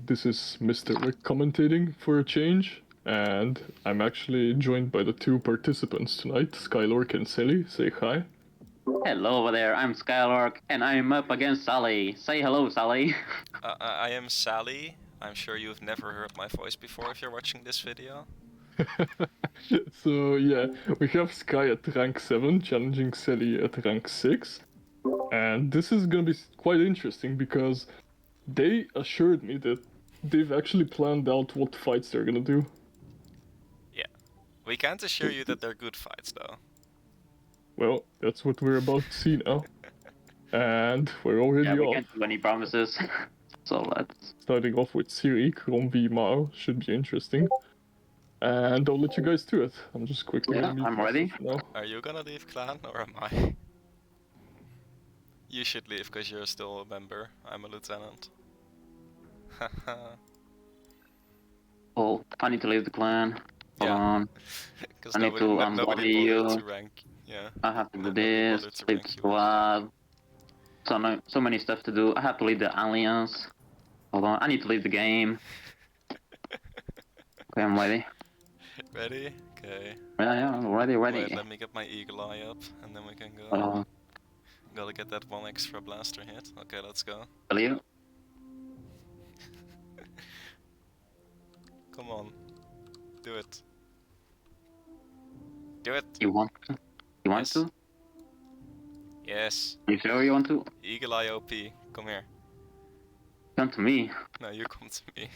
This is Mr. Wick commentating for a change, and I'm actually joined by the two participants tonight, Skylork and Sally. Say hi. Hello over there, I'm Skylork, and I'm up against Sally. Say hello, Sally. I am Sally. I'm sure you've never heard my voice before if you're watching this video. So yeah, we have Sky at rank 7 challenging Sally at rank 6. And this is gonna be quite interesting because they assured me that they've actually planned out what fights they're gonna do. Yeah. We can't assure you that they're good fights though. Well, that's what we're about to see now. And we're already Yeah, we off. can't do any promises. So let's... Starting off with Siri, Krom v Mao, should be interesting. And I'll let you guys do it. I'm just quickly Yeah, gonna mute I'm ready. myself now. Are you gonna leave clan or am I? You should leave because you're still a member. I'm a lieutenant. Oh, I need to leave the clan. Hold Yeah. on. Because I need to nobody unbody bothered you. to rank. Yeah. I have to do Nobody this, bothered to leave rank you. squad. So many stuff to do. I have to leave the alliance. Hold on, I need to leave the game. Okay, I'm ready. Ready? Okay. Yeah, I'm ready. Wait, let me get my eagle eye up and then we can go. Gotta get that one extra blaster hit. Okay, let's go. Believe. Come on. Do it. Do it! You want to? You want Yes. to? Yes. You sure you want to? Eagle Eye OP. Come here. Come to me. No, you come to me.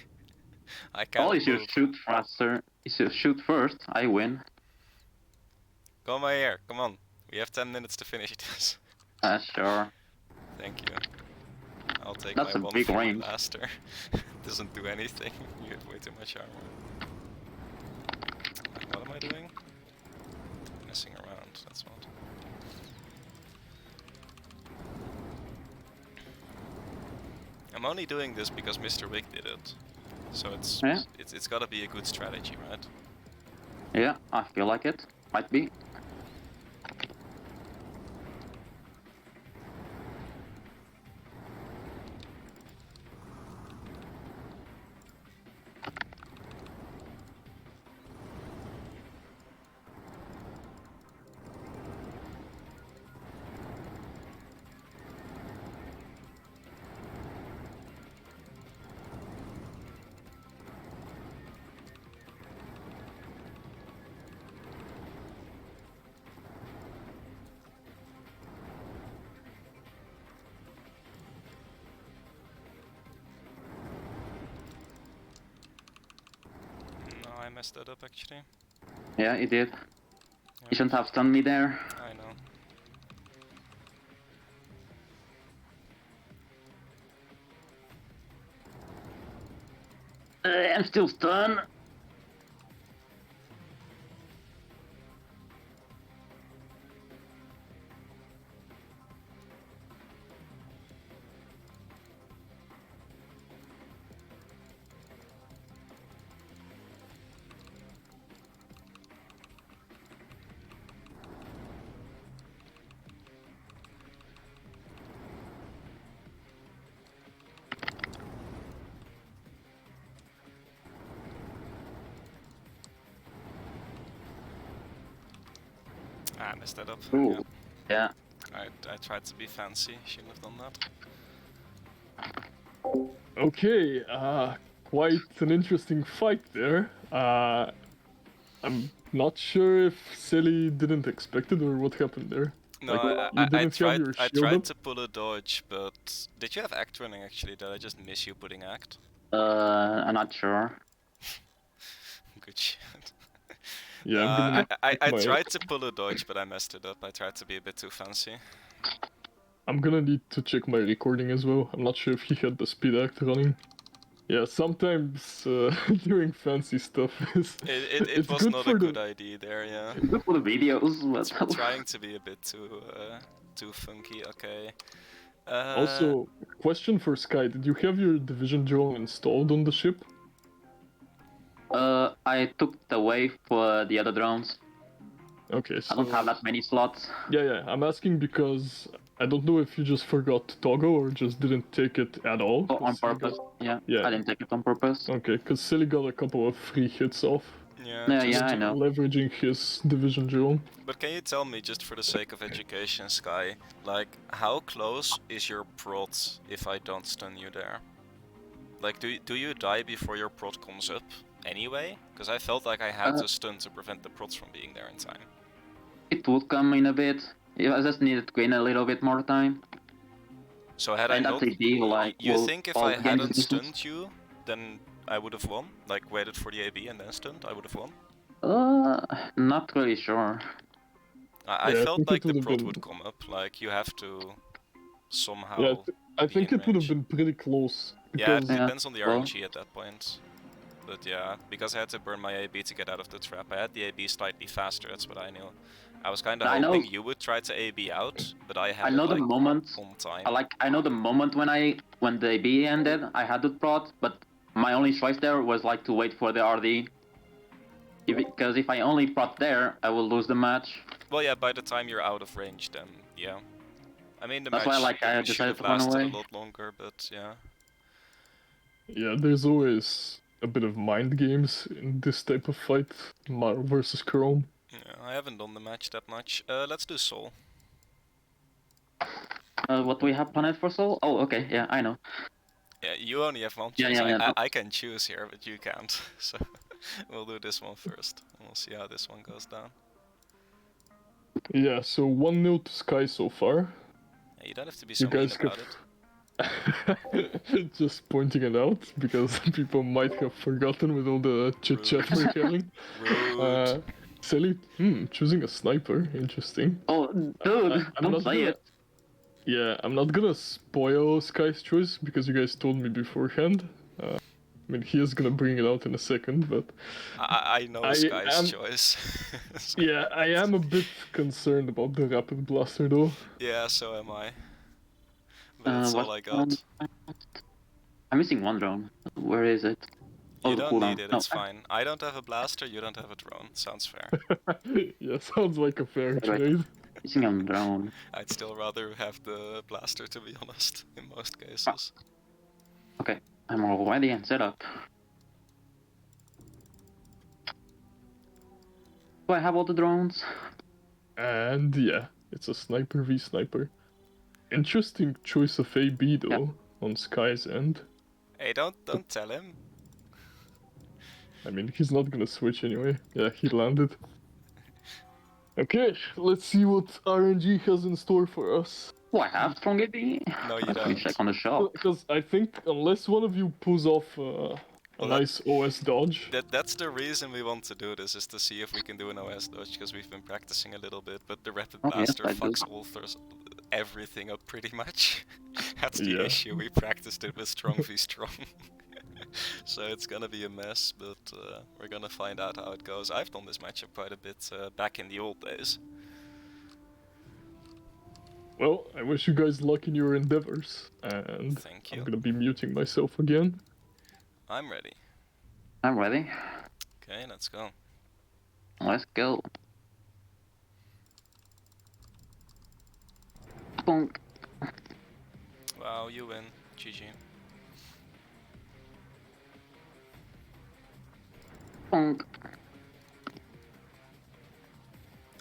I can't Oh, you should move. shoot faster. You should shoot first. I win. Come here. Come on. We have 10 minutes to finish this. Sure. Thank you. I'll take That's my a one big free range. blaster. Doesn't do anything. You have way too much armor. What am I doing? Messing around. That's what. I'm only doing this because Mr. Wick did it. So it's gotta be a good strategy, right? Yeah, I feel like it. Might be. No, I messed that up actually. Yeah, he did. Yeah. You shouldn't have stunned me there. I know. I'm still stunned. I messed that up. Ooh. Yeah. I tried to be fancy, shouldn't have done that. Okay, quite an interesting fight there. I'm not sure if Sally didn't expect it or what happened there. No, Like, you I didn't have tried. your I shield tried up? to pull a dodge, but did you have act running actually? Did I just miss you putting act? I'm not sure. Good shit. Yeah, I'm gonna need to I check my- tried to pull a dodge, but I messed it up. I tried to be a bit too fancy. I'm gonna need to check my recording as well. I'm not sure if he had the speed act running. Yeah, sometimes doing fancy stuff is... It it's was good not for a the- good idea there, yeah. Good for the videos, but... Trying to be a bit too funky. Okay. Also, question for Sky, did you have your division drone installed on the ship? I took the way for the other drones. Okay, I so don't have that many slots. yeah, I'm asking because I don't know if you just forgot to toggle or just didn't take it at all. Oh, 'cause on Silly got- purpose. Yeah, Yeah. I didn't take it on purpose. Okay, because Silly got a couple of free hits off, Yeah, Yeah, just yeah, I to- know. leveraging his division drone. But can you tell me, just for the sake of education, Sky, like, how close is your prod if I don't stun you there? Like, do you die before your prod comes up anyway? Because I felt like I had to stun to prevent the prods from being there in time. It would come in a bit. I just needed to gain a little bit more time. So had And I that's not... the deal, like, You well, think if all I the games hadn't is- stunned you, then I would have won? Like, waited for the AB and then stunned, I would have won? Not really sure. I Yeah, I felt think like it would the have prod been- would come up, like, you have to somehow... Yeah, I be think in it would have range. been pretty close. Yeah, it Because depends on the well- RNG at that point. But yeah, because I had to burn my AB to get out of the trap, I had the AB slightly faster, that's what I knew. I was kind of I know- hoping you would try to AB out, but I had I know it, the like, moment. on time. I know the moment when the B ended, I had the prod, but my only choice there was like to wait for the RD. Because if I only prod there, I will lose the match. Well, yeah, by the time you're out of range, then yeah. I mean, the That's match why, like, I should decided have to run lasted away. a lot longer, but yeah. yeah, there's always a bit of mind games in this type of fight, Mar versus Chrome. Yeah, I haven't done the match that much. Let's do Soul. What do we have planned for Soul? Oh, okay, yeah, I know. Yeah, you only have one Yeah, choice. yeah, I can choose here, but you can't. So we'll do this one first. And we'll see how this one goes down. Yeah, so 1-0 to Sky so far. Yeah, you don't have to be You so mean guys about it. Just pointing it out because people might have forgotten with all the chit chat we're having. Rude. Sally, choosing a sniper, interesting. Oh, dude, I'm don't not play gonna- it. Yeah, I'm not gonna spoil Sky's choice because you guys told me beforehand. I mean, he is gonna bring it out in a second, but I know I Sky's am- choice. So- yeah, I am a bit concerned about the rapid blaster though. Yeah, so am I. But that's what all I got. I'm missing one drone. Where is it? You Oh, don't cooldown. need it, No, it's fine. I don't have a blaster, you don't have a drone. Sounds fair. Yeah, sounds like a fair Right. trade. missing a drone. I'd still rather have the blaster, to be honest, in most cases. Okay, I'm already in setup. Do I have all the drones? And yeah, it's a sniper v sniper. Interesting choice of AB though, on Sky's end. Hey, don't tell him. I mean, he's not gonna switch anyway. Yeah, he landed. Okay, let's see what RNG has in store for us. Do I have strong AB? No, you Let me don't. check on the shop. Because I think unless one of you pulls off a Well, that- nice OS dodge. That's the reason we want to do this, is to see if we can do an OS dodge, because we've been practicing a little bit, but the rapid Oh, yes, blaster I do. fucks authors everything up pretty much. That's the Yeah. issue, we practiced it with strong v strong. So it's gonna be a mess, but we're gonna find out how it goes. I've done this matchup quite a bit back in the old days. Well, I wish you guys luck in your endeavors. And Thank I'm you. gonna be muting myself again. I'm ready. I'm ready. Okay, let's go. Let's go. Bonk. Wow, you win. GG. Bonk.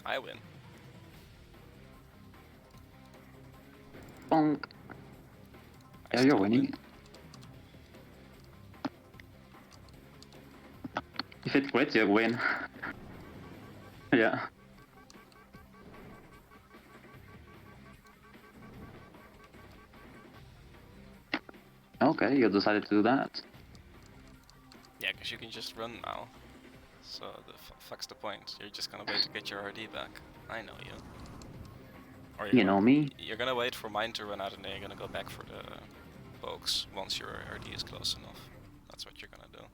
I win. Bonk. I Yeah, you're still winning. win. If it quits, you win. Yeah. Okay, you decided to do that. Yeah, because you can just run now. So the fuck's the point? You're just gonna wait to get your RD back. I know you. Or You know me. You're gonna wait for mine to run out, and then you're gonna go back for the pokes once your RD is close enough. That's what you're gonna do.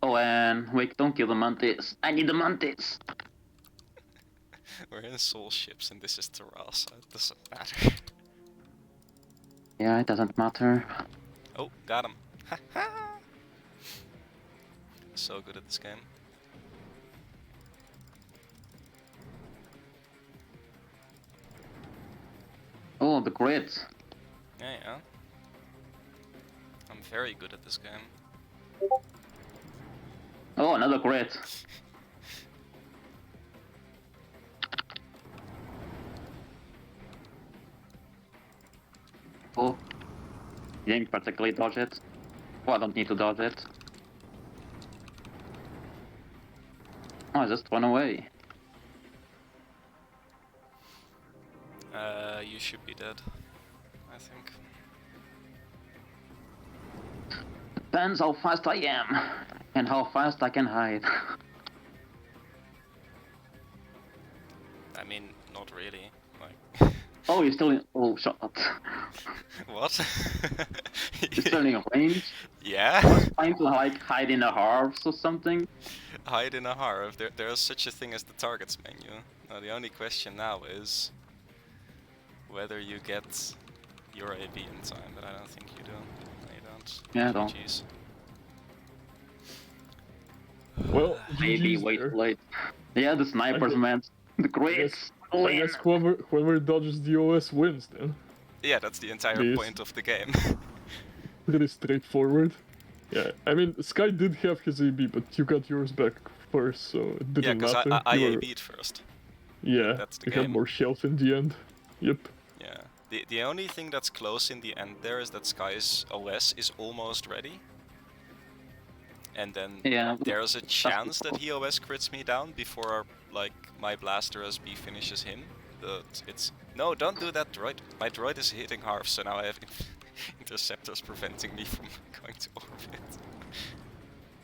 Oh, and Wick, don't kill the mantis. I need the mantis. We're in soul ships, and this is Terral, so it doesn't matter. Yeah, it doesn't matter. Oh, got him. So good at this game. Oh, the crit. Yeah, yeah. I'm very good at this game. Oh, another crit. Oh. You didn't particularly dodge it. Oh, I don't need to dodge it. Oh, I just run away. You should be dead, I think. Depends how fast I am. And how fast I can hide. I mean, not really. Like, Oh, you're still in... Oh, shut up. what? You're still in range? Yeah. I was trying to like hide in a harvest or something. Hide in a harv. There is such a thing as the targets menu. Now the only question now is whether you get your AB in time, but I don't think you do. No, you don't. Yeah, I don't. GG's. Well, Maybe GG's wait there. too late. Yeah, the snipers, guess- man. The crits. I guess whoever dodges the OS wins then. Yeah, that's the entire Please. point of the game. Pretty straightforward. Yeah, I mean, Sky did have his AB, but you got yours back first, so it Yeah, didn't because matter. I You were- AB'd first. Yeah, That's the you had game. more shells in the end. Yep. Yeah. The only thing that's close in the end there is that Sky's OS is almost ready. And then Yeah. there's a chance that he OS crits me down before like my blaster SB finishes him. But it's no, don't do that, droid. My droid is hitting half, so now I have interceptors preventing me from going to orbit.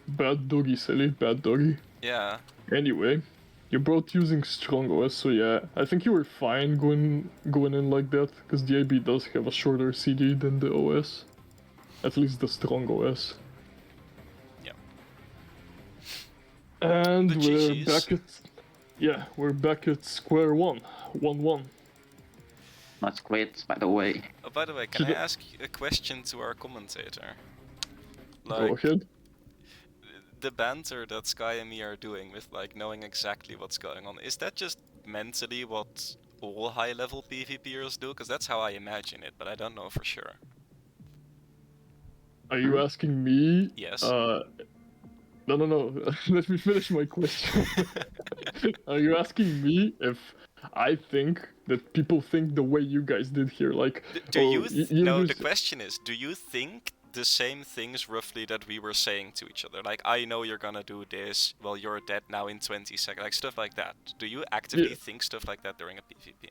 Bad doggy, Sally. Bad doggy. Yeah. Anyway, you're both using strong OS, so yeah, I think you were fine going in like that, because the AB does have a shorter CD than the OS. At least the strong OS. Yeah. And The we're GGs. back at... Yeah, we're back at square one. 1-1. That's great, by the way. Oh, by the way, can I Should I- ask a question to our commentator? Go Like, ahead. the banter that Sky and me are doing with like knowing exactly what's going on, is that just mentally what all high-level PvPers do? Because that's how I imagine it, but I don't know for sure. Are you asking me? Yes. No. Let me finish my question. Are you asking me if I think that people think the way you guys did here? Like, Do oh, you you the question is, do you think the same things roughly that we were saying to each other? Like, I know you're gonna do this, well, you're dead now in 20 seconds, like stuff like that. Do you actively Yeah. think stuff like that during a PvP?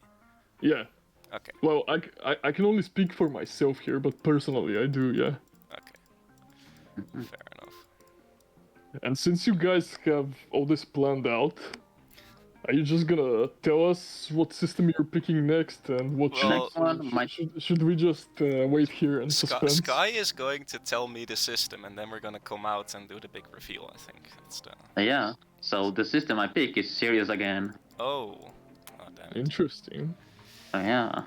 Yeah. Okay, Well, I can only speak for myself here, but personally I do, yeah. okay. Fair enough. And since you guys have all this planned out, are you just gonna tell us what system you're picking next and what Well, Next one might... should we just wait here and suspense? Sky is going to tell me the system, and then we're gonna come out and do the big reveal, I think. That's the... Yeah. So the system I pick is serious again. Oh. Oh, damn it. Interesting. Yeah.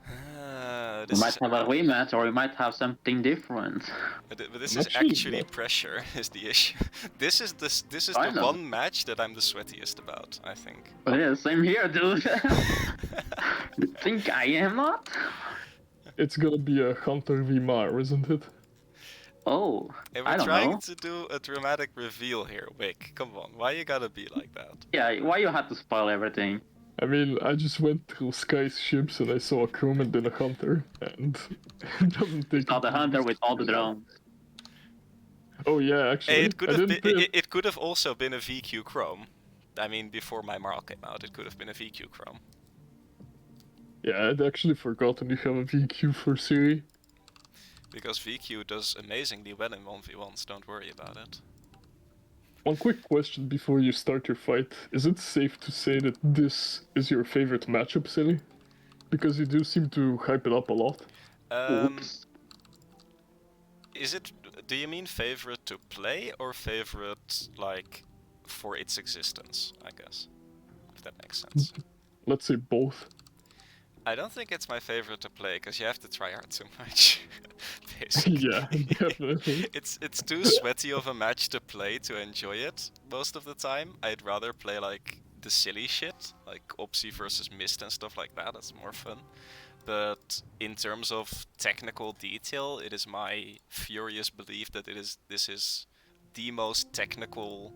We This might is, have a rematch, or we might have something different. but this I'm is actually actually not- pressure is the issue. This is I the know. one match that I'm the sweatiest about, I think. But yeah, same here, dude. You think I am not? It's gonna be a Hunter v Mar, isn't it? Oh, Hey, I we're don't trying know. to do a dramatic reveal here, Wick. Come on, why you gotta be like that? Yeah, why you had to spoil everything? I mean, I just went through Sky's ships and I saw a Chrome and then a Hunter, and it doesn't take. Saw the hunter with all the drones. Oh yeah, actually. Hey, it could I have didn't been. pay- It could have also been a VQ Chrome. I mean, before my Marl came out, it could have been a VQ Chrome. Yeah, I'd actually forgotten you have a VQ for Siri. Because VQ does amazingly well in 1v1s, don't worry about it. One quick question before you start your fight. Is it safe to say that this is your favorite matchup, Silly? Because you do seem to hype it up a lot. Oops. Is it... Do you mean favorite to play, or favorite, like, for its existence, I guess? If that makes sense. Let's say both. I don't think it's my favorite to play, because you have to try hard too much. Basically. Yeah, definitely. It's too sweaty of a match to play to enjoy it most of the time. I'd rather play like the silly shit, like Opsy versus Mist and stuff like that. That's more fun. But in terms of technical detail, it is my furious belief that this is the most technical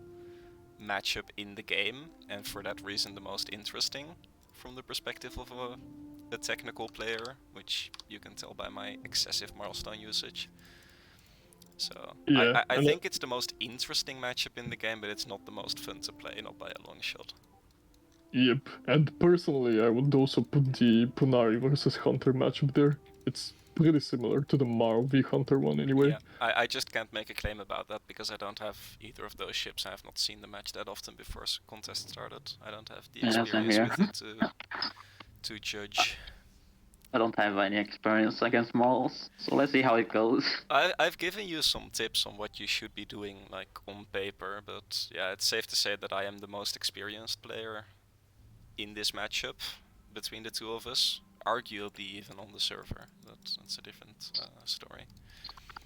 matchup in the game, and for that reason the most interesting from the perspective of a technical player, which you can tell by my excessive milestone usage. So Yeah, I and think it's the most interesting matchup in the game, but it's not the most fun to play, not by a long shot. Yep, and personally, I would also put the Punari versus Hunter matchup there. It's pretty similar to the Marl v Hunter one, anyway. Yeah, I just can't make a claim about that because I don't have either of those ships. I have not seen the match that often before contest started. I don't have the Yeah, same experience here. with it to judge. I don't have any experience against Marls, so let's see how it goes. I've given you some tips on what you should be doing, like on paper, but yeah, it's safe to say that I am the most experienced player in this matchup between the two of us, arguably even on the server. That's a different story.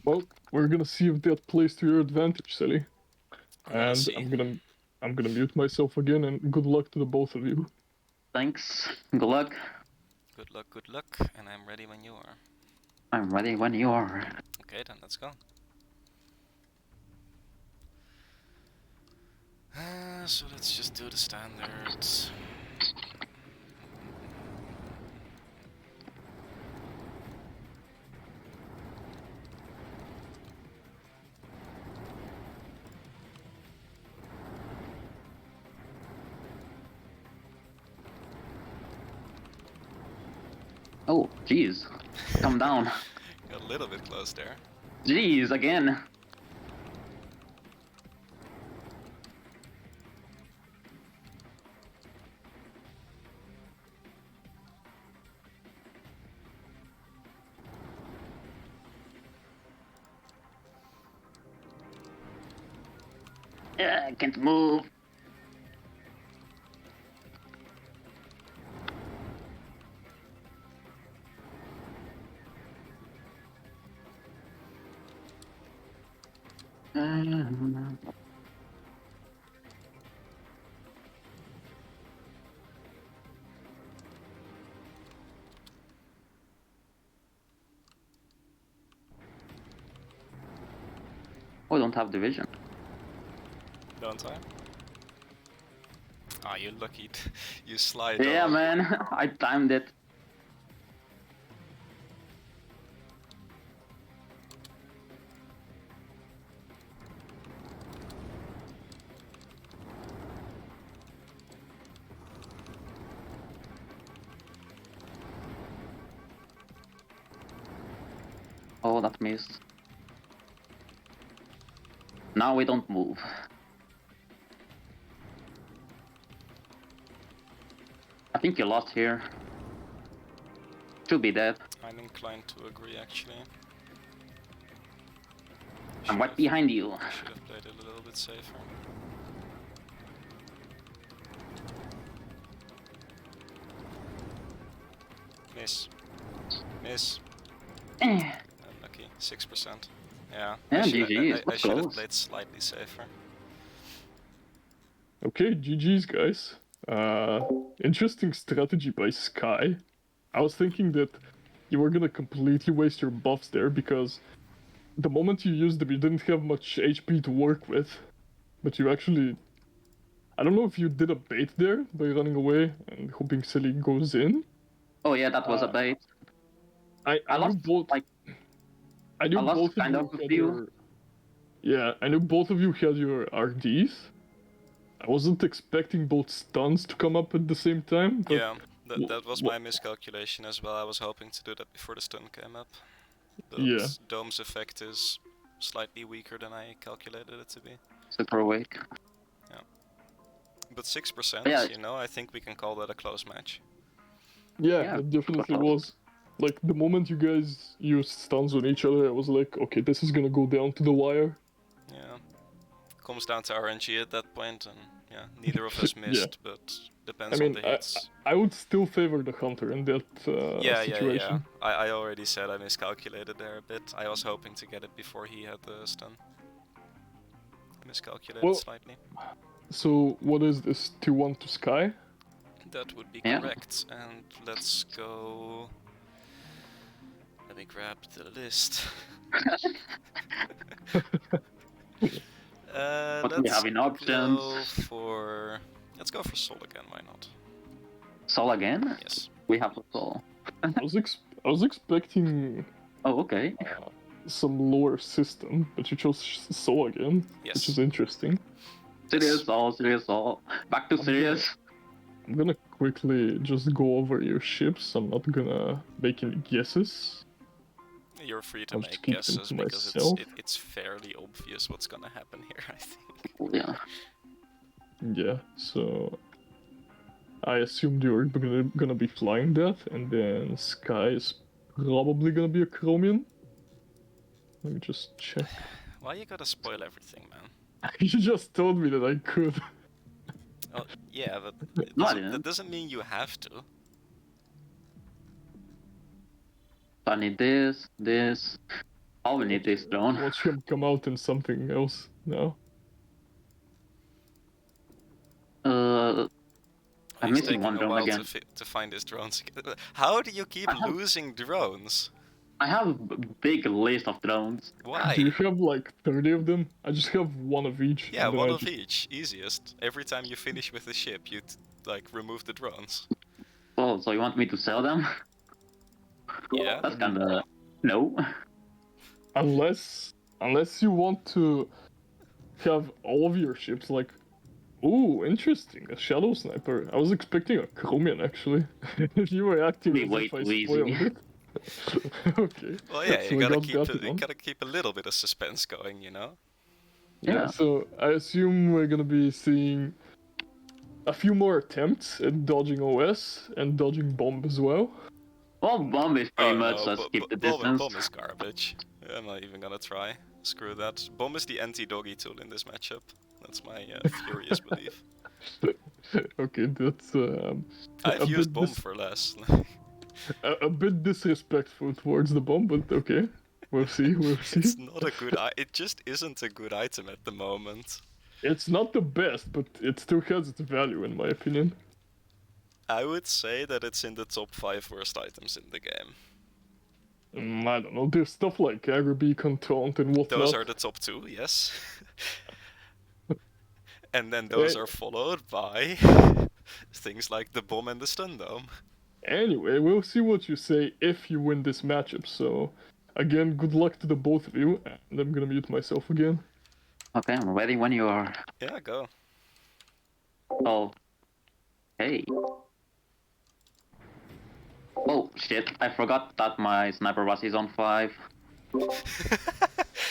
Well, we're gonna see if that plays to your advantage, Sally. Let's And see. I'm gonna mute myself again, and good luck to the both of you. Thanks. Good luck. Good luck, and I'm ready when you are. I'm ready when you are. Okay, then let's go. So let's just do the standards. Oh, jeez. Come down. Got a little bit close there. Jeez, again. Yeah, I can't move. Oh, I don't have division. Don't I? Ah, you lucky. You slide Yeah, off. man. I timed it. Oh, that missed. Now we don't move. I think you lost here. Should be dead. I'm inclined to agree, actually. I'm right behind you. I should have played it a little bit safer. Miss. Miss. Unlucky. 6%. Yeah. Yeah, I should GG, I was should have close. played slightly safer. Okay, GG's, guys. Interesting strategy by Sky. I was thinking that you were gonna completely waste your buffs there because the moment you used them, you didn't have much HP to work with. But you actually... I don't know if you did a bait there by running away and hoping Silly goes in. Oh yeah, that was a bait. I knew lost, both... like, I knew I lost both of kind you of a had few. your... Yeah, I knew both of you had your RDs. I wasn't expecting both stuns to come up at the same time, but... Yeah, that was my miscalculation as well. I was hoping to do that before the stun came up. But Yeah. Dome's effect is slightly weaker than I calculated it to be. Super awake. But 6%, Yeah. you know, I think we can call that a close match. Yeah, it definitely was. Like, the moment you guys used stuns on each other, I was like, okay, this is gonna go down to the wire. Yeah. Comes down to RNG at that point, and yeah, neither of us missed, but depends I on mean, the hits. I would still favor the Hunter in that Yeah. situation. I already said I miscalculated there a bit. I was hoping to get it before he had the stun. I miscalculated Well, slightly. So what is this? 2-1 to Sky? That would be Yeah. correct. And let's go. Let me grab the list. What do we have in options? Let's go for Sol again. Why not? Sol again? Yes. We have a Sol. I was expecting Oh, okay. some lower system, but you chose Soul again, Yes. which is interesting. Serious Sol, serious Sol. Back to serious. I'm gonna quickly just go over your ships. I'm not gonna make any guesses. You're free to I'll just make keep them guesses to because myself. it's fairly obvious what's gonna happen here, I think. Yeah. Yeah, so I assumed you were gonna be flying that, and then Sky is probably gonna be a Chromium. Let me just check. Why you gotta spoil everything, man? You just told me that I could. Oh, yeah, but No, I that didn't. doesn't mean you have to. I need this. Oh, we need this drone. Watch him come out in something else now. I'm He's missing taking one a drone while again. to find his drones again. How do you keep I have- losing drones? I have a big list of drones. Why? Do you have like 30 of them? I just have one of each. Yeah, and then one I of just- each. Easiest. Every time you finish with the ship, you like remove the drones. Oh, so you want me to sell them? Yeah. That's kinda... No. Unless you want to have all of your ships like, ooh, interesting, a shadow sniper. I was expecting a Chromium actually. You were acting Be as way if I too easy. spoiled it. Okay. Well, yeah, so you I gotta got keep that one. a little bit of suspense going, you know. Yeah. So I assume we're gonna be seeing a few more attempts at dodging OS and dodging bomb as well. Well, bomb is pretty much no, just keep the distance. Bomb is garbage. I'm not even gonna try. Screw that. Bomb is the anti-doggy tool in this matchup. That's my furious belief. Okay, that's I've a used bit bomb for less. a bit disrespectful towards the bomb, but okay. We'll see, we'll see. It's not a good. It just isn't a good item at the moment. It's not the best, but it still has its value in my opinion. I would say that it's in the top 5 worst items in the game. I don't know. There's stuff like Beacon Taunt and whatnot. Those are the top 2, yes. And then those are followed by things like the bomb and the stun dome. Anyway, we'll see what you say if you win this matchup. So, again, good luck to the both of you. And I'm gonna mute myself again. Okay, I'm ready when you are. Yeah, go. Oh. Hey. Oh, shit. I forgot that my sniper is on 5.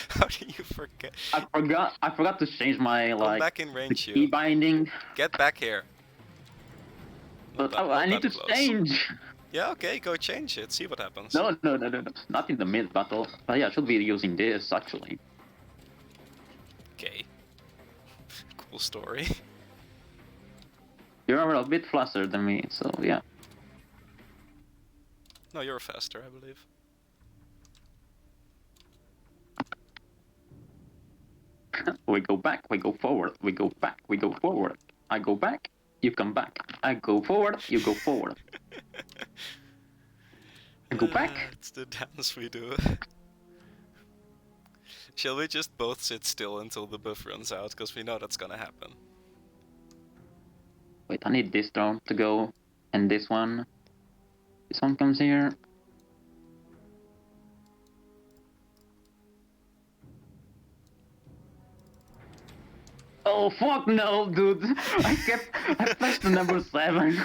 How do you forget? I forgot to change my, Come like, back in the range, key you. binding. Get back here. But Not I need that to close. change. Yeah, okay, go change it. See what happens. No. Not in the mid battle. But yeah, I should be using this, actually. Okay. Cool story. You're a bit faster than me, so yeah. No, you're faster, I believe. We go back, we go forward, we go back, we go forward. I go back, you come back. I go forward, you go forward. I go back. It's the dance we do. Shall we just both sit still until the buff runs out? Because we know that's gonna happen. Wait, I need this drone to go, and this one. This one comes here. Oh fuck no, dude! I pressed the number 7.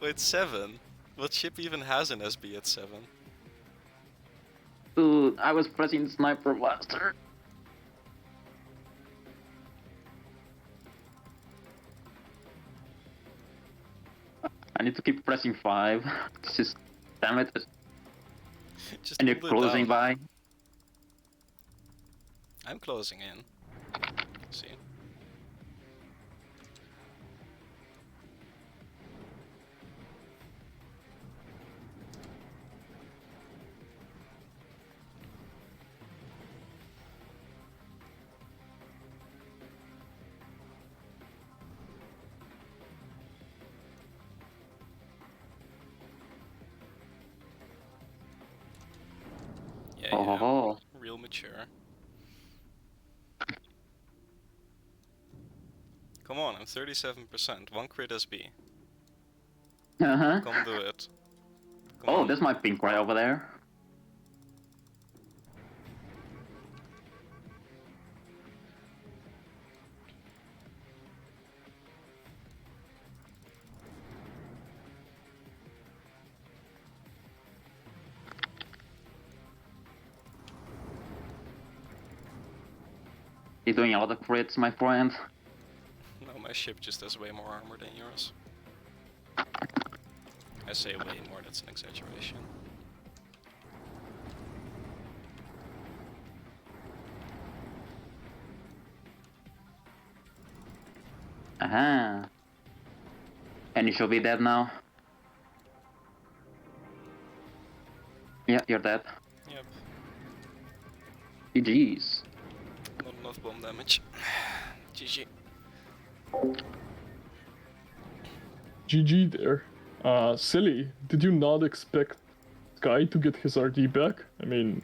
Wait, 7? What ship even has an SB at 7? Dude, I was pressing sniper blaster. I need to keep pressing 5. This is... Damn it. Just And you're hold it closing down. by. I'm closing in. See? Yeah, Oh. real mature. Come on, I'm 37%. One crit SB. Uh-huh. Come do it. Come Oh, on. there's my pink right over there. He's doing a lot of crits, my friend. No, my ship just has way more armor than yours. I say way more, that's an exaggeration. Aha. And you should be dead now. Yeah, you're dead. Yep, GG's. not enough bomb damage. GG. GG there. Silly, did you not expect Sky to get his RD back? I mean,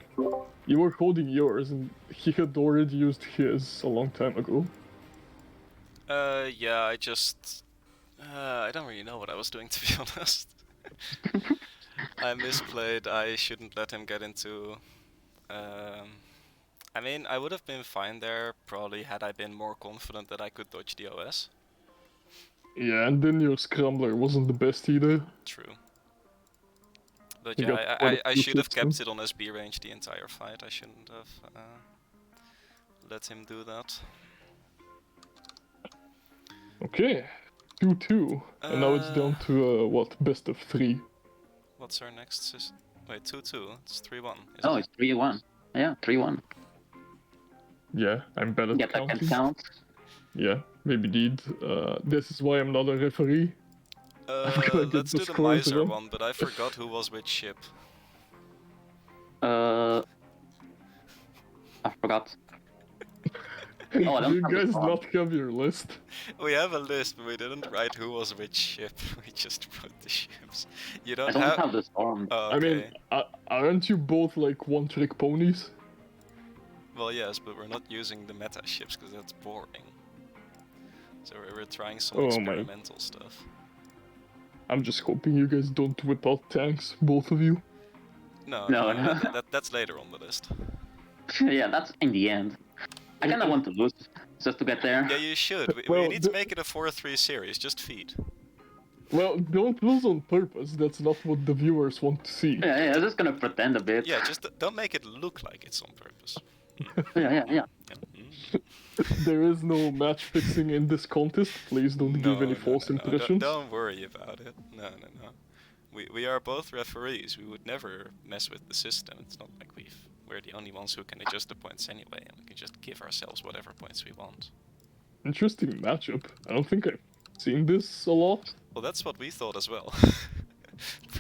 you were holding yours and he had already used his a long time ago. Yeah, I just... I don't really know what I was doing, to be honest. I misplayed, I shouldn't let him get into... I mean, I would have been fine there, probably had I been more confident that I could dodge the OS. Yeah, and then your scrambler wasn't the best either. True. But You got yeah, quite a I few should have hits kept in. it on SB range the entire fight. I shouldn't have let him do that. Okay, 2-2. And now it's down to, what, best of 3. What's our next Wait, 2-2. It's 3-1. Oh, it's 3-1. Yeah, 3-1. Yeah, I'm bad at Get that can counting. count. Yeah, maybe indeed. This is why I'm not a referee. gonna get Let's the do the scores miser again. one, but I forgot who was which ship. I forgot. Oh, I Do don't you have the guys song. not have your list? We have a list, but we didn't write who was which ship. We just wrote the ships. You I don't don't have... have the storm. Oh, I mean, okay. aren't you both like one-trick ponies? Well, yes, but we're not using the meta ships because that's boring. So we're trying some Oh my. experimental stuff. I'm just hoping you guys don't whip out tanks, both of you. No, No. that's later on the list. Yeah, that's in the end. I kinda want to lose just to get there. Yeah, you should. We Well, need to make it a 4-3 series. Just feed. Well, don't lose on purpose. That's not what the viewers want to see. Yeah, I'm just gonna pretend a bit. Yeah, just don't make it look like it's on purpose. Yeah. Yeah. Mm. There is no match fixing in this contest. Please don't give any false No. impressions. Don't worry about it. No. We are both referees. We would never mess with the system. It's not like we're the only ones who can adjust the points anyway, and we can just give ourselves whatever points we want. Interesting matchup. I don't think I've seen this a lot. Well, that's what we thought as well.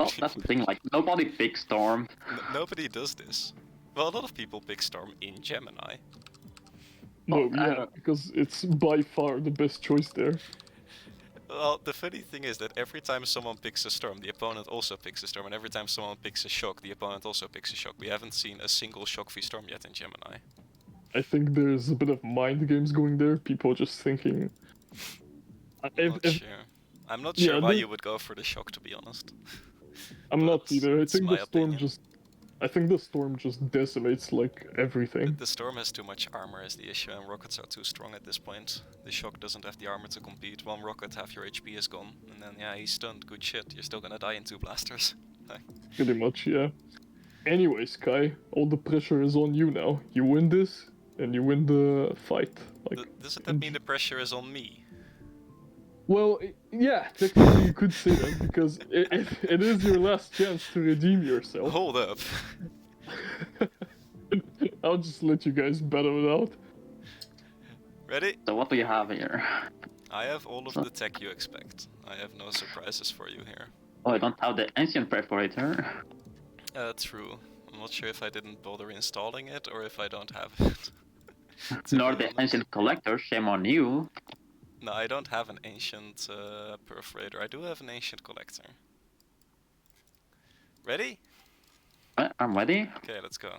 Oh, that's the thing, like, nobody picks Storm. Nobody does this. Well, a lot of people pick Storm in Gemini. No, Oh, yeah, because it's by far the best choice there. Well, the funny thing is that every time someone picks a Storm, the opponent also picks a Storm, and every time someone picks a Shock, the opponent also picks a Shock. We haven't seen a single Shock v Storm yet in Gemini. I think there's a bit of mind games going there. People just thinking. I'm not sure Yeah, why the- you would go for the Shock, to be honest. I'm not But either. I it's think my the storm opinion. just decimates like everything. The Storm has too much armor is the issue, and rockets are too strong at this point. The Shock doesn't have the armor to compete. One rocket, half your HP is gone, and then yeah, he's stunned. Good shit. You're still gonna die in 2 blasters. Pretty much, yeah. Anyway, Sky, all the pressure is on you now. You win this, and you win the fight. Like, Doesn't that mean the pressure is on me? well, yeah, technically you could say that because it is your last chance to redeem yourself. Hold up. I'll just let you guys battle it out. Ready? So what do you have here? I have all of the tech you expect. I have no surprises for you here. Oh, I don't have the Ancient Perforator. True. I'm not sure if I didn't bother installing it or if I don't have it. To Nor be the honest. Ancient Collector, shame on you. No, I don't have an ancient perforator. I do have an ancient collector. Ready? I'm ready. Okay, let's go.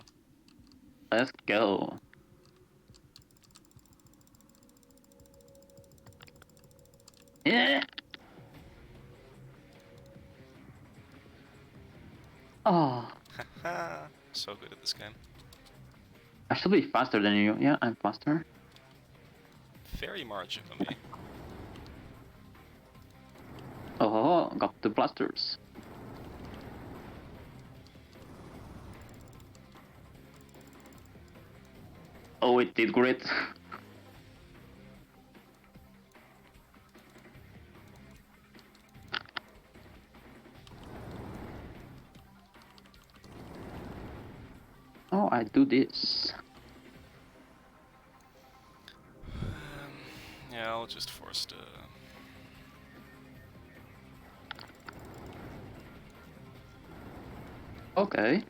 Let's go. Yeah. Oh, So good at this game. I should be faster than you. Yeah, I'm faster. Very marginally. Oh, got the blasters. Oh, it did great. Oh, I do this. Yeah, I'll just force the... Okay.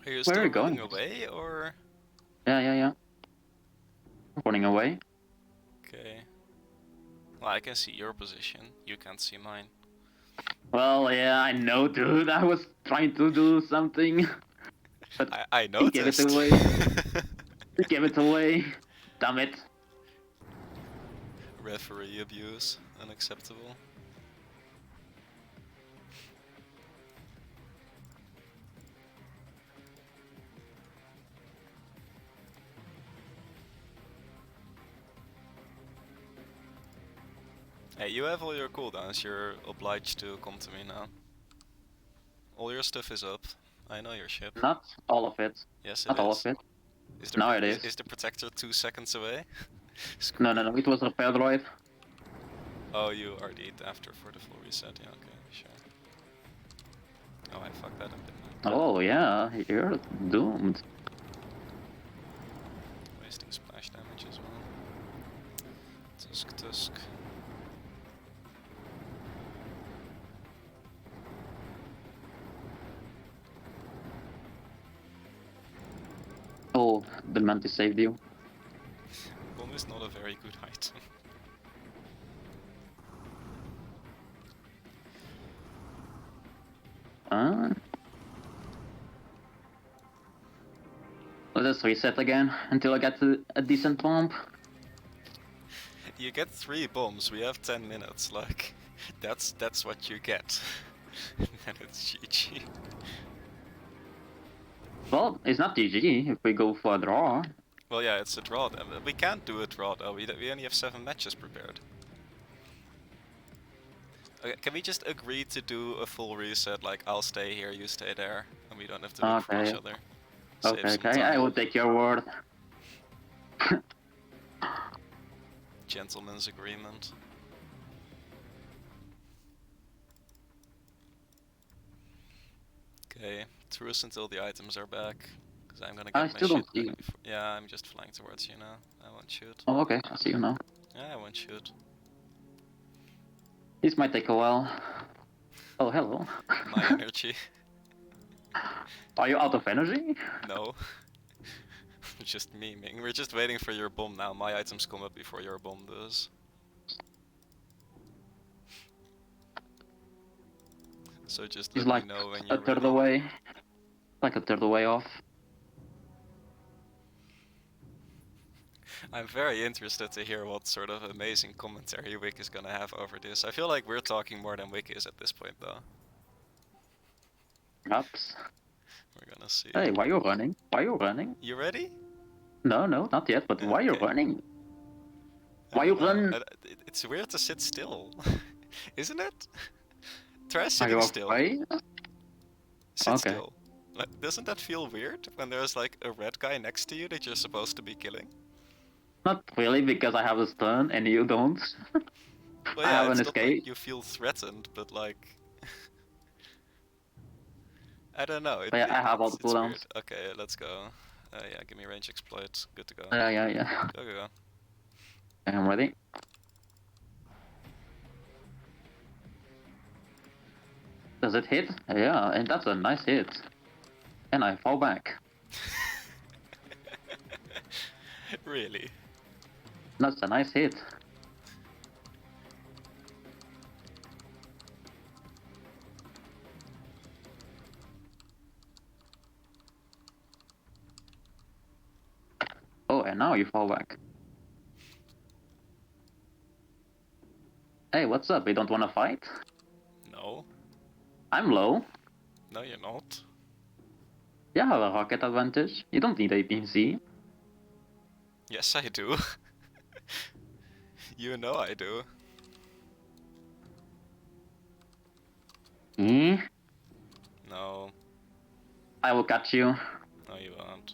Are you Where still are you running going? away, or...? Yeah. Running away. Okay. Well, I can see your position. You can't see mine. Well, yeah, I know, dude. I was trying to do something, but I he gave it noticed. away. He gave it away. Damn it. Referee abuse. Unacceptable. Hey, you have all your cooldowns. You're obliged to come to me now. All your stuff is up. I know your ship. Not all of it. Yes, it Not all is. of it. Is the No, it is. is the protector 2 seconds away? No. It was a repair droid. Oh, you RD'd after for the full reset. Yeah, okay, sure. Oh, I fucked that up, didn't I? Oh yeah, you're doomed. Wasting splash damage as well. Tusk. Oh, the mantis saved you. Bomb is not a very good item. Let's reset again until I get a decent bomb. You get 3 bombs, we have 10 minutes, like, that's what you get. And it's GG. Well, it's not GG if we go for a draw. Well, yeah, it's a draw then. We can't do a draw though, we only have 7 matches prepared. Okay, can we just agree to do a full reset, like I'll stay here, you stay there, and we don't have to look for each other? Save some Okay, I time. will take your word. Gentleman's agreement. Okay, truce until the items are back, because I'm gonna I get my still don't shit see ready you. for... Yeah, I'm just flying towards you now. I won't shoot. Oh, okay, I see you now. Yeah, I won't shoot. This might take a while. Oh, hello. My energy. Are you out of energy? No. Just memeing. We're just waiting for your bomb now. My items come up before your bomb does. So just It's let like me know when a you're third ready. away. Like a third away off. I'm very interested to hear what sort of amazing commentary Wick is gonna have over this. I feel like we're talking more than Wick is at this point though. Perhaps. We're gonna see. Hey, why you running? Why you running? You ready? No, not yet, but why you Okay. running? I Why you don't know. run? It's weird to sit still. Isn't it? Try Are sitting you still. afraid? Sit Okay. still. Like, doesn't that feel weird when there's like a red guy next to you that you're supposed to be killing? Not really, because I have a stun and you don't. Well, I yeah, have an it's not like escape. you feel threatened, but like I don't know. But yeah, I have all the It's weird. cooldowns. Okay, let's go. Yeah, give me range exploit. Good to go. Yeah. Go, go, go. I'm ready. Does it hit? Yeah, and that's a nice hit. And I fall back. Really? That's a nice hit. Oh, and now you fall back. Hey, what's up? You don't want to fight? No. I'm low. No, you're not. You have a rocket advantage. You don't need APC. Yes, I do. You know I do. Hmm? No. I will catch you. No, you won't.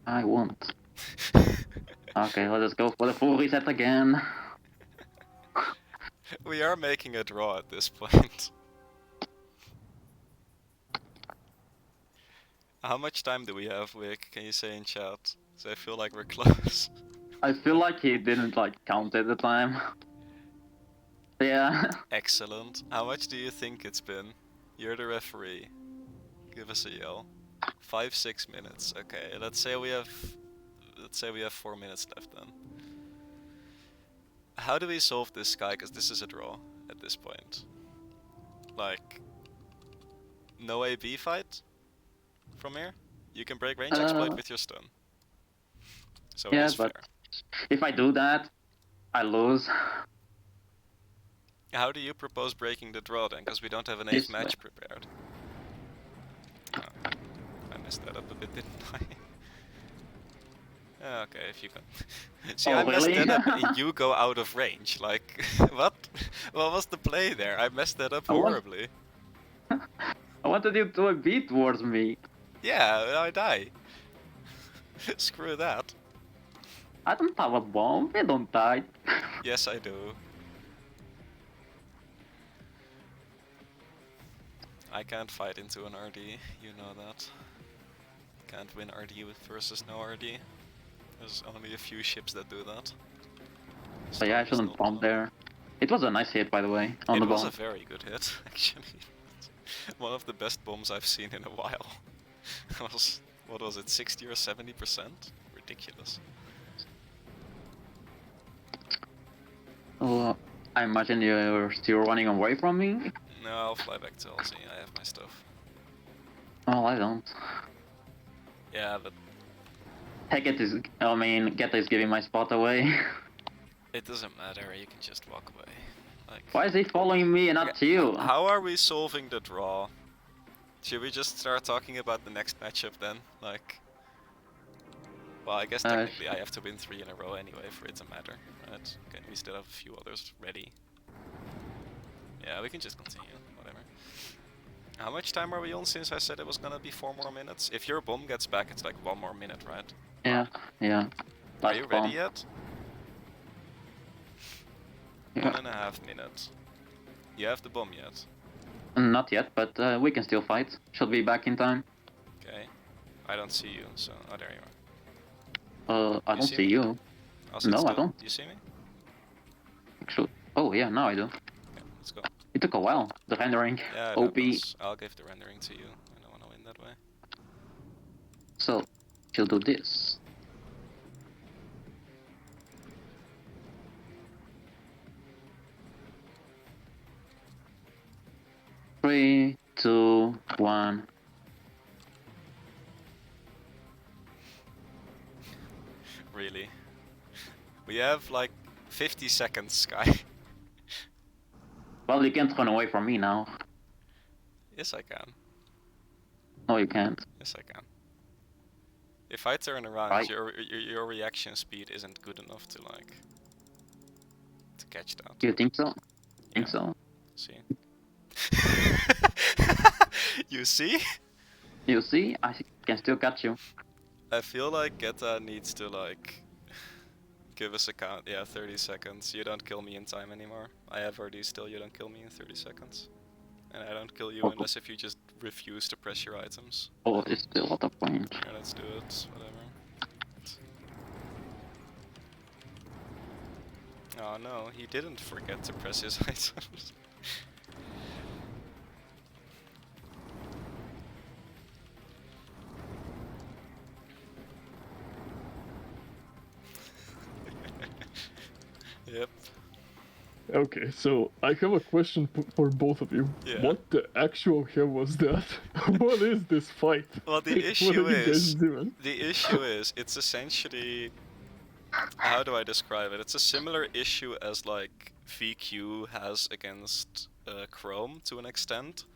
I won't. Okay, let us go for the full reset again. We are making a draw at this point. How much time do we have, Wick? Can you say in chat? So I feel like we're close. I feel like he didn't like count at the time. Yeah. Excellent. How much do you think it's been? You're the referee. Give us a yell. 5-6 minutes. Okay, let's say we have 4 minutes left then. How do we solve this guy? Because this is a draw at this point. Like, no AB fight from here. You can break range exploit with your stun. So Yeah, it is but fair. if I do that, I lose. How do you propose breaking the draw then? Because we don't have an This 8th match prepared. Oh, I messed that up a bit, didn't I? Okay, if you can. See, Oh, I messed really? that up and you go out of range. Like, what? What was the play there? I messed that up I want- horribly. I wanted you to beat towards me. Yeah, I die. Screw that. I don't have a bomb. You don't die. Yes, I do. I can't fight into an RD, you know that. Can't win RD versus no RD. There's only a few ships that do that. So yeah, I Storm is shouldn't not bomb one. there. It was a nice hit, by the way, on the It was bomb. a very good hit, actually. One of the best bombs I've seen in a while. What was it, 60 or 70%? Ridiculous. Oh, I imagine you're still running away from me. No, I'll fly back to LZ, I have my stuff. Well, I don't. Yeah, but Get is giving my spot away. it doesn't matter, you can just walk away. Like, Why is he following me and not you? how are we solving the draw? Should we just start talking about the next matchup then? Like, well, I guess technically I have to win 3 in a row anyway for it to matter, right? Okay, we still have a few others ready. Yeah, we can just continue, whatever. How much time are we on since I said it was gonna be 4 more minutes? If your bomb gets back, it's like 1 more minute, right? Yeah. Are you ready bomb. yet? Yeah. 1.5 minutes. You have the bomb yet? Not yet, but we can still fight. Should be back in time. Okay. I don't see you, so... Oh, there you are. I You don't see see me? you. I'll sit No, I still. don't. You see me? Actually, oh yeah, now I do. Okay, let's go. It took a while. The rendering. Yeah, OP. I'll give the rendering to you. I don't want to win that way. So, she'll do this. Three, two, one. Really? We have like 50 seconds, Sky. Well, you can't run away from me now. Yes, I can. No, you can't. Yes, I can. If I turn around, Right. your reaction speed isn't good enough to like to catch that. You think so? Think Yeah. so? See? You see? You see, I can still catch you. I feel like Geta needs to like give us a count. Yeah, 30 seconds. You don't kill me in time anymore. I have RD still. You don't kill me in 30 seconds. And I don't kill you Oh. unless if you just refuse to press your items. Oh, it's still a lot of point. Yeah, let's do it. Whatever. Oh no, he didn't forget to press his items. Yep. Okay, so I have a question for both of you. Yeah. What the actual hell was that? What is this fight? Well, the What issue are you guys is, doing? it's essentially, how do I describe it? It's a similar issue as like VQ has against Chrome to an extent,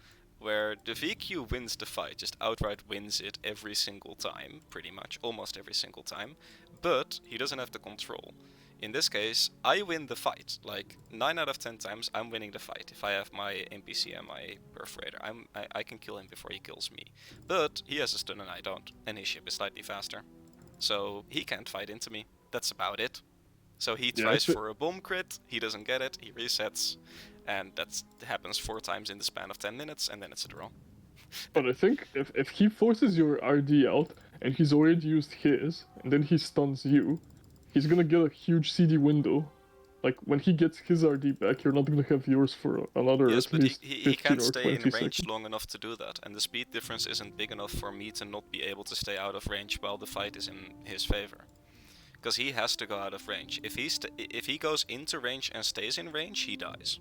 where the VQ wins the fight, just outright wins it every single time, pretty much, almost every single time, but he doesn't have the control. In this case, I win the fight. Like 9 out of 10 times, I'm winning the fight. If I have my NPC and my perforator, I can kill him before he kills me. But he has a stun and I don't, and his ship is slightly faster, so he can't fight into me. That's about it. So he tries for a bomb crit, he doesn't get it, he resets, and that happens 4 times in the span of 10 minutes, and then it's a draw. But I think if he forces your RD out and he's already used his, and then he stuns you, he's gonna get a huge CD window. Like when he gets his RD back, you're not gonna have yours for another Yes, at but least he 15 can't or stay 20 in range seconds. long enough to do that, and the speed difference isn't big enough for me to not be able to stay out of range while the fight is in his favor. Because he has to go out of range. If he goes into range and stays in range, he dies.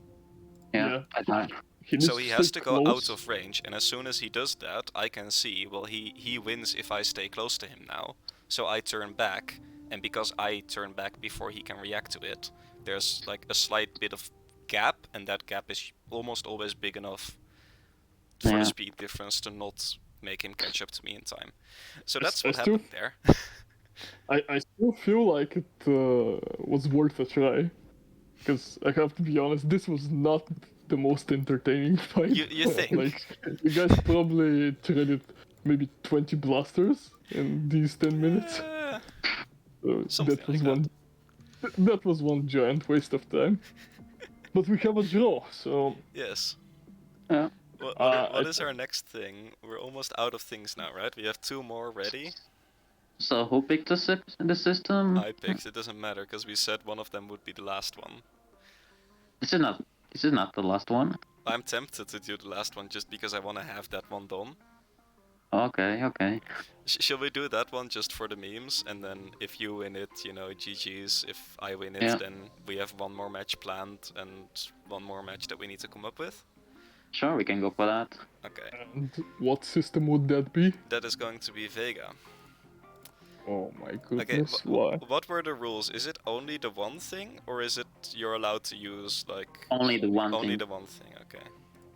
Yeah, I died. So he has stay to go close. out of range, and as soon as he does that, I can see, well, he wins if I stay close to him now. So I turn back, and because I turn back before he can react to it, there's like a slight bit of gap, and that gap is almost always big enough for the speed difference to not make him catch up to me in time. So that's what happened there. I still feel like it was worth a try. Because I have to be honest, this was not the most entertaining fight. You think? Like, you guys probably traded maybe 20 blasters in these 10 minutes. So that was that was one giant waste of time. But we have a draw, so... Yes. Yeah. What is our next thing? We're almost out of things now, right? We have 2 more ready. So who picked the system? I picked. It doesn't matter because we said one of them would be the last one. This is not the last one. I'm tempted to do the last one just because I want to have that one done. Okay. Shall we do that one just for the memes, and then if you win it, you know, GG's. If I win it, then we have 1 more match planned and 1 more match that we need to come up with? Sure, we can go for that. Okay. And what system would that be? That is going to be Vega. Oh my goodness, why? What were the rules? Is it only the one thing, or is it you're allowed to use, like... Only the one thing. Only the one thing, okay.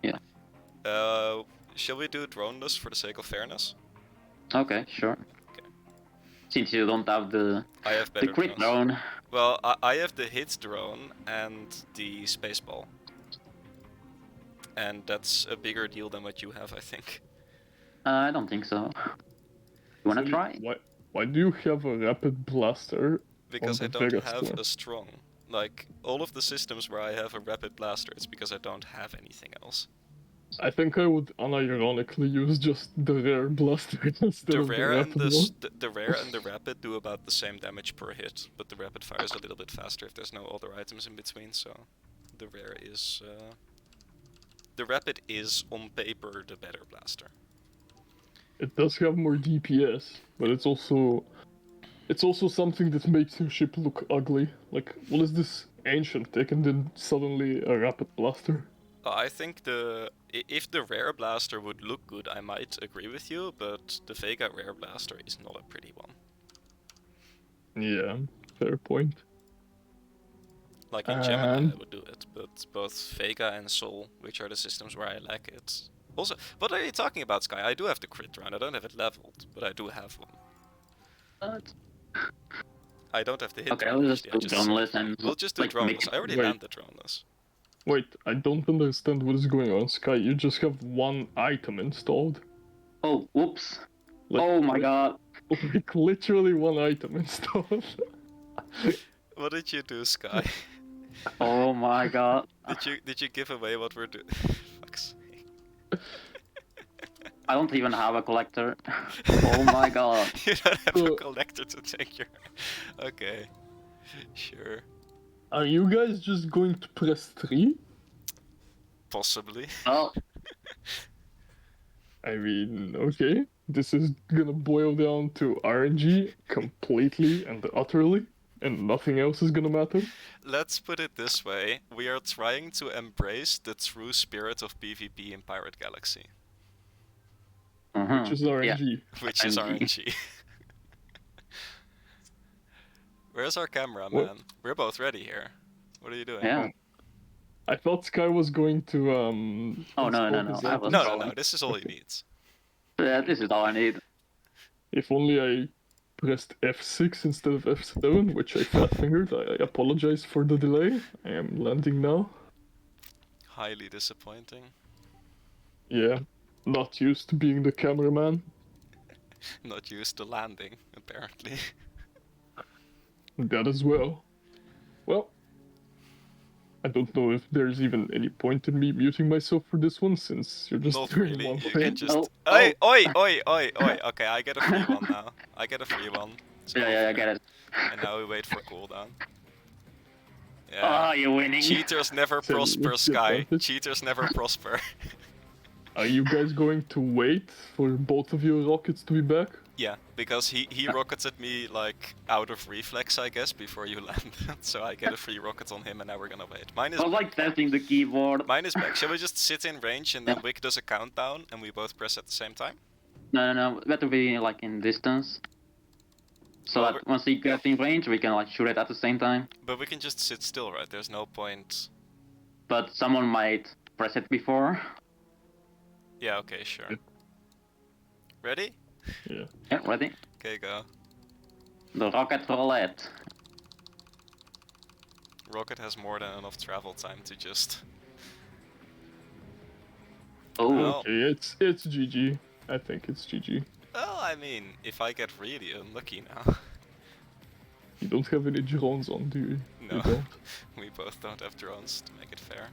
Yeah. Shall we do droneless for the sake of fairness? Okay, sure. Okay. Since you don't have the crit drone. Well, I have the hit drone and the space ball. And that's a bigger deal than what you have, I think. I don't think so. You wanna try? Why do you have a rapid blaster? Because on I the don't Vega have square? a strong. Like, all of the systems where I have a rapid blaster, it's because I don't have anything else. I think I would unironically use just the rare blaster instead The of rare the and rapid one. the rare and the rapid do about the same damage per hit, but the rapid fires a little bit faster if there's no other items in between, so the rare is the rapid is on paper the better blaster. It does have more DPS, but it's also something that makes your ship look ugly. Like, what is this ancient tech and then suddenly a rapid blaster? I think if the rare blaster would look good, I might agree with you, but the Vega rare blaster is not a pretty one. Yeah, fair point. Like in Gemini, I would do it, but both Vega and Sol, which are the systems where I lack it. Also, what are you talking about, Sky? I do have the crit round. I don't have it leveled, but I do have one. What? I don't have the hit. Okay, I'll just do droneless and... We'll just do droneless. I already landed droneless. Wait, I don't understand what is going on, Sky. You just have one item installed. Oh, whoops. Like, Oh my god. Like literally one item installed. What did you do, Sky? Oh my god. Did you give away what we're doing? Fuck's sake. I don't even have a collector. Oh my god. You don't have a collector to take your... Okay. Sure. Are you guys just going to press 3? Possibly. Well, I mean, okay. This is gonna boil down to RNG completely and utterly, and nothing else is gonna matter. Let's put it this way. We are trying to embrace the true spirit of PvP in Pirate Galaxy. Which is RNG. Which is RNG. RNG. Where's our camera, What? man? We're both ready here. What are you doing? Yeah. I thought Sky was going to Oh, no, install no, his I items. was- No, this is all he needs. Yeah, this is all I need. If only I pressed F6 instead of F7, which I fat fingered. I apologize for the delay. I am landing now. Highly disappointing. Yeah, not used to being the cameraman. Not used to landing, apparently. That as well. Well, I don't know if there's even any point in me muting myself for this one, since you're just Not doing really. one You thing. can just. Oh, Oi, oi, oi, oi, oi. Okay, I get a free one now. I get a free one. So Yeah, I get it. And now we wait for cooldown. Yeah. Ah, you're winning. Cheaters never So prosper, what's the Sky. advantage? Cheaters never prosper. Are you guys going to wait for both of your rockets to be back? Yeah, because he rocketed me like out of reflex, I guess, before you landed. So I get a free rocket on him, and now we're gonna wait. Mine is I was like testing the keyboard. mine is back. Shall we just sit in range and then Wick does a countdown, and we both press at the same time? No, better be like in distance. So Well, that once he gets in range, we can like shoot it at the same time. But we can just sit still, right? There's no point. But someone might press it before. Yeah. Okay. Sure. Ready? Yeah. Yeah, ready? Okay, go. The rocket roulette. Rocket has more than enough travel time to just. Oh, Well, Okay, it's GG. I think it's GG. well, I mean, if I get really unlucky now. You don't have any drones on, do you? No, You don't? we both don't have drones to make it fair.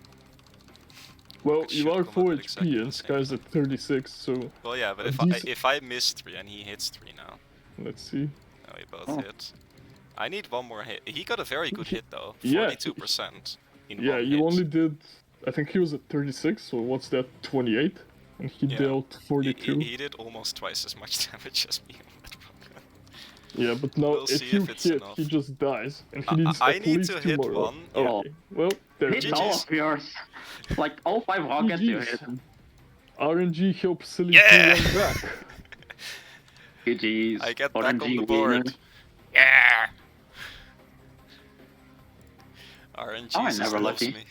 Well, Rocket you should are come 4 up at exactly HP the and same Sky's time. at 36, so Well, yeah, but a if I miss 3 and he hits 3 now, let's see. now we both Oh. hit. I need one more hit. He got a very good hit though, Yeah, 42% in Yeah, one you hit. only did. I think he was at 36, so what's that, 28? And he Yeah. dealt He, 42. he did almost twice as much damage as me on that rocket. Yeah, but now We'll if see you if it's hit, enough. he just dies. And he I- needs I at need least to 2 hit more. one. Okay, well, there hit it all is. of yours. Like all 5 rockets you GG's. hit. RNG helps Silly Yeah! 2 back. GG's. I get back on RNG the board. winner. Yeah! RNG Oh, I just never loves lucky. me.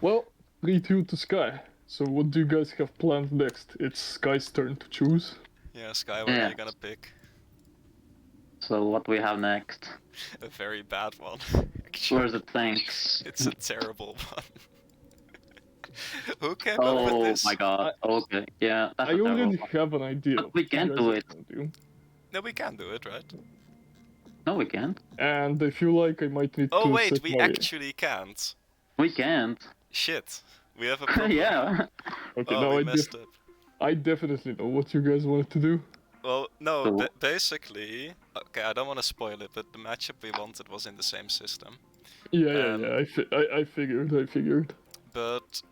Well, 3-2 to Sky. So what do you guys have planned next? It's Sky's turn to choose. Yeah, Sky, what are Yeah. you gonna pick? So what do we have next? A very bad one. Actually, Where's the tanks? it's a terrible one. Who came up with Oh this? my god. Okay, yeah, that's I a terrible already one. have an idea. But of we what can you do guys it. are gonna do. No, we can do it, right? No, we can't. And I feel like I might need Oh to wait, set we my... actually can't. We can't. Shit, we have a problem. Yeah. Okay, Oh, now we I, messed up. I definitely know what you guys wanted to do. Well, no, So- basically, okay, I don't want to spoil it, but the matchup we wanted was in the same system. Yeah, Um, I figured. But,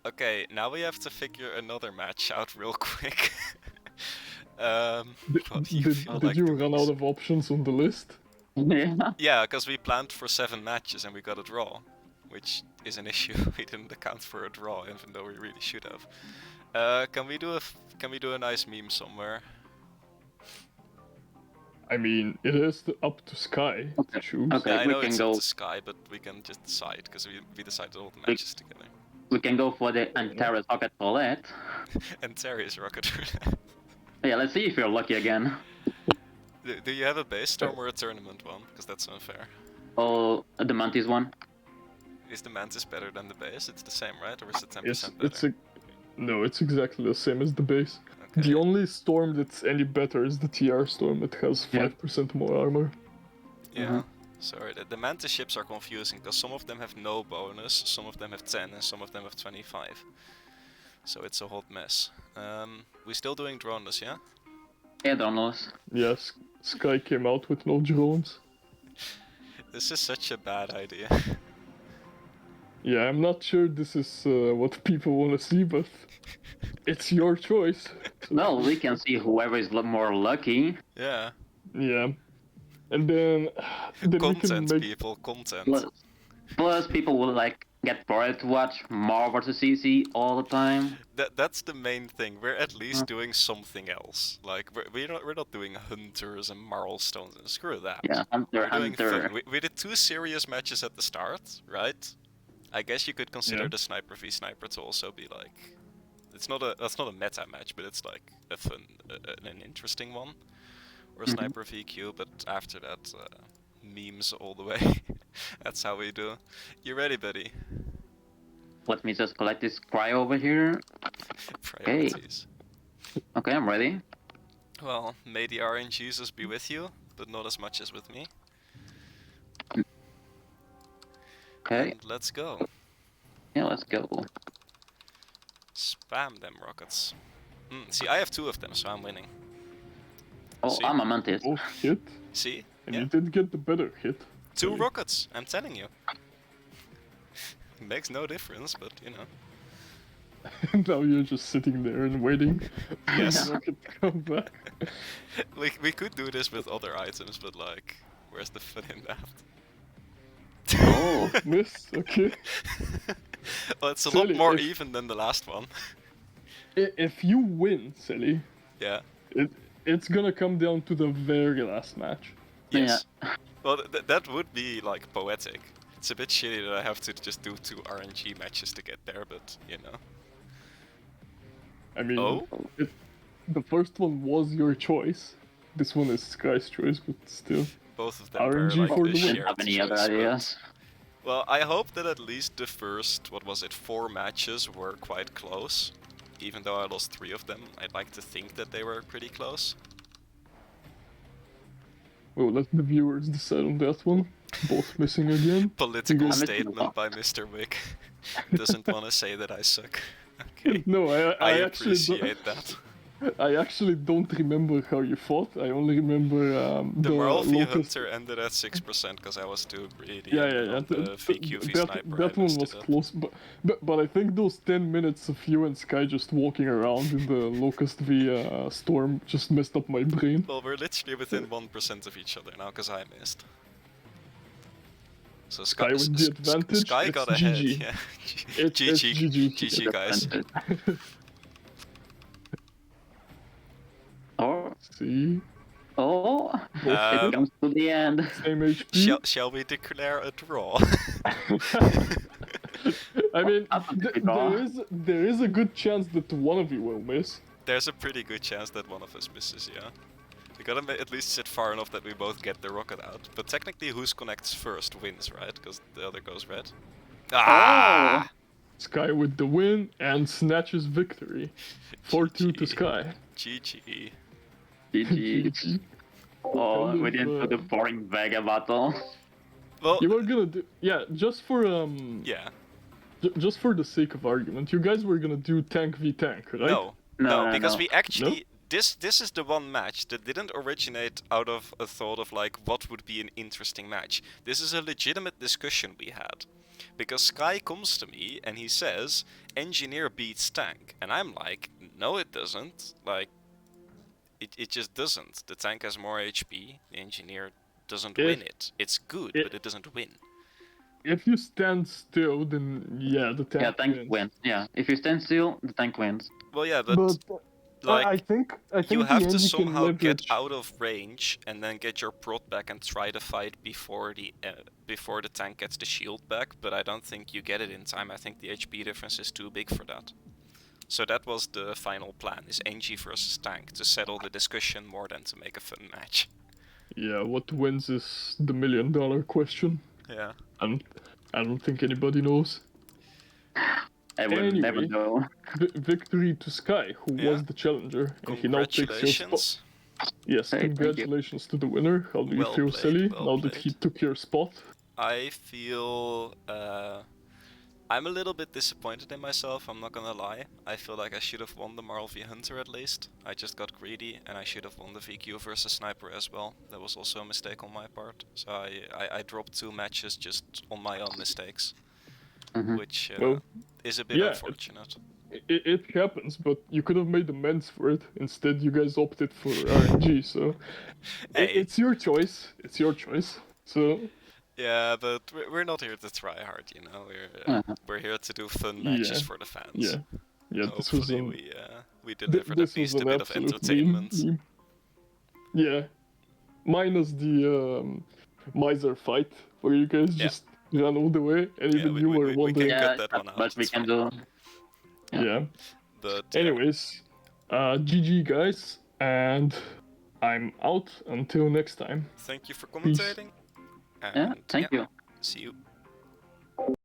okay, now we have to figure another match out real quick. What do you feel Did like you doing run this? out of options on the list? Yeah. Yeah, because we planned for 7 matches and we got a draw, which is an issue. We didn't account for a draw, even though we really should have. Can we do a nice meme somewhere? I mean, it is up to Sky to Okay, choose. okay. Yeah, I we know can it's go- up to Sky, but we can just decide because we decided all the matches together. We can go for the Antares rocket roulette. And Terry's rocket. Yeah, let's see if you're lucky again. Do you have a base storm or a tournament one? Because that's unfair. Oh, the Mantis one. Is the Mantis better than the base? It's the same, right? Or is it 10% It's better? no, it's exactly the same as the base. Okay. The only storm that's any better is the TR storm. It has Yeah. 5% more armor. Yeah. Sorry, the Mantis ships are confusing because some of them have no bonus, some of them have 10, and some of them have 25. So it's a hot mess. We still doing droneless, yeah? Yeah, Donalds. Yes, Sky came out with no drones. This is such a bad idea. Yeah, I'm not sure this is what people want to see, but it's your choice. Well, we can see whoever is more lucky. Yeah. Yeah. And then we can Content, make... people, content. Plus, people will like get bored to watch Mar versus CC all the time. That's the main thing. We're at least doing something else. Like we're not doing hunters and milestones. Screw that. Yeah, We're doing Hunter. fun. We did 2 serious matches at the start, right? I guess you could consider Yeah. the sniper v sniper to also be like, that's not a meta match, but it's like a fun, an interesting one, or sniper VQ. But after that, memes all the way. That's how we do. You ready, buddy? Let me just collect this cry over here. Priorities. Okay, I'm ready. Well, may the RNGesus be with you, but not as much as with me. Okay, And let's go. yeah, let's go. Spam them rockets. See, I have 2 of them, so I'm winning. Oh, See? I'm a Mantis. Oh shit. See? And Yeah. you did get the better hit. 2 rockets, I'm telling you. Makes no difference, but you know. Now you're just sitting there and waiting for Yes. the rocket to come back. We could do this with other items, but like, where's the fun in that? Oh, Miss, okay. Well, it's a Silly, lot more if- even than the last one. If you win, Silly, Yeah. it's gonna come down to the very last match. Yes. Well, that would be like poetic. It's a bit shitty that I have to just do 2 RNG matches to get there, but you know. I mean, Oh? the first one was your choice. This one is Sky's choice, but still. Both of them RNG were like for a the win. shared have any other choice, but- ideas? Well, I hope that at least the first, 4 matches were quite close. Even though I lost 3 of them, I'd like to think that they were pretty close. Well, let the viewers decide on that one. Both missing again. Political Because- statement by Mr. Wick. Doesn't want to say that I suck. Okay. No, I I actually appreciate that. I actually don't remember how you fought. I only remember The Moral v locust. Hunter ended at 6% because I was too greedy. Yeah, and yeah, yeah. on the VQ v that Sniper, that I one messed was it up. close, but I think those 10 minutes of you and Sky just walking around in the Locust v Storm just messed up my brain. Well, we're literally within 1% of each other now because I missed. So Sky with the advantage, Sky it's got ahead. GG. Yeah. It's GG, GG. GG, guys. Or See, oh, it comes to the end. same HP. Shall we declare a draw? I mean, That's a big draw. there is a good chance that one of you will miss. There's a pretty good chance that one of us misses, yeah. We gotta at least sit far enough that we both get the rocket out. But technically, who's connects first wins, right? Because the other goes red. Ah! Sky with the win and snatches victory. 4-2 to GG. Sky. GG. GG. Oh, Kind we of, didn't do the boring Vega battle. Well, You were gonna do, yeah, just for yeah. just for the sake of argument, you guys were gonna do tank v tank, right? No, No, because no. we actually this is the one match that didn't originate out of a thought of like what would be an interesting match. This is a legitimate discussion we had. Because Sky comes to me and he says, engineer beats tank. And I'm like, no it doesn't. Like, it just doesn't. The tank has more HP, the engineer doesn't win it. It's good, but it doesn't win. If you stand still, then yeah, the tank. Yeah, tank wins. Yeah, if you stand still, the tank wins. Well, yeah, but like, I think you the have to engine can somehow get leverage- out of range and then get your prot back and try to fight before the tank gets the shield back. But I don't think you get it in time. I think the HP difference is too big for that. So that was the final plan: is NG versus tank to settle the discussion more than to make a fun match. Yeah, what wins is the $1 million question. Yeah. And I don't think anybody knows. I would never Anyway. know. Victory to Sky, who Yeah. was the challenger, and he now takes your spot. Congratulations. Yes, Hey, thank you. congratulations to the winner. How do you Well feel, played, Sally, well now that he played. took your spot? I feel I'm a little bit disappointed in myself, I'm not gonna lie. I feel like I should have won the Marl v Hunter at least. I just got greedy and I should have won the VQ versus Sniper as well. That was also a mistake on my part. So I dropped 2 matches just on my own mistakes. Mhm. Which Well, is a bit yeah, unfortunate. It happens, but you could have made amends for it. Instead, you guys opted for RNG, so Hey. it's your choice. It's your choice. So Yeah, but we're not here to try hard, you know. We're here to do fun matches Yeah. for the fans. yeah, this was Hopefully we delivered this at least was a an bit of absolute entertainment. meme. Yeah, minus the miser fight where you guys Yeah. just ran all the way, and Yeah, even you were we wondering. can Yeah, cut that one out. but we it's can fine. do. Yeah. But yeah. Anyways, GG guys, and I'm out until next time. Thank you for commentating. Yeah, And thank you. see you.